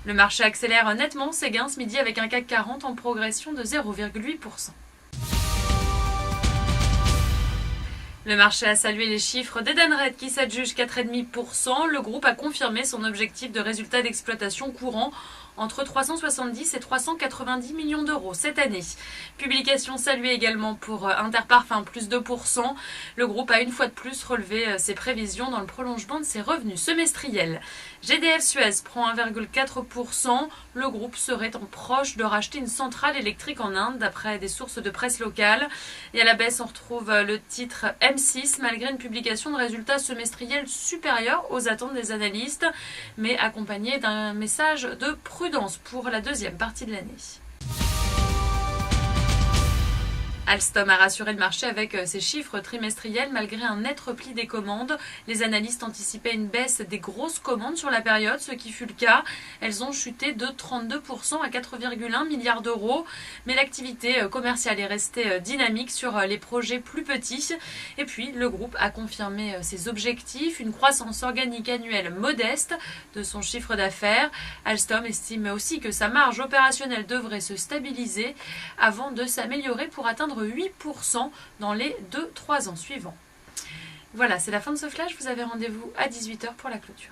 Le marché accélère nettement ses gains ce midi avec un CAC 40 en progression de 0,8%. Le marché a salué les chiffres d'Edenred qui s'adjuge 4,5%. Le groupe a confirmé son objectif de résultat d'exploitation courant entre 370 et 390 millions d'euros cette année. Publication saluée également pour Interparfums, plus 2%. Le groupe a une fois de plus relevé ses prévisions dans le prolongement de ses revenus semestriels. GDF Suez prend 1,4%. Le groupe serait en proche de racheter une centrale électrique en Inde d'après des sources de presse locales. Et à la baisse, on retrouve le titre M6 malgré une publication de résultats semestriels supérieurs aux attentes des analystes, mais accompagné d'un message de prudence pour la deuxième partie de l'année. Alstom a rassuré le marché avec ses chiffres trimestriels malgré un net repli des commandes. Les analystes anticipaient une baisse des grosses commandes sur la période, ce qui fut le cas. Elles ont chuté de 32% à 4,1 milliards d'euros. Mais l'activité commerciale est restée dynamique sur les projets plus petits. Et puis, le groupe a confirmé ses objectifs, une croissance organique annuelle modeste de son chiffre d'affaires. Alstom estime aussi que sa marge opérationnelle devrait se stabiliser avant de s'améliorer pour atteindre 8% dans les 2-3 ans suivants. Voilà, c'est la fin de ce flash. Vous avez rendez-vous à 18h pour la clôture.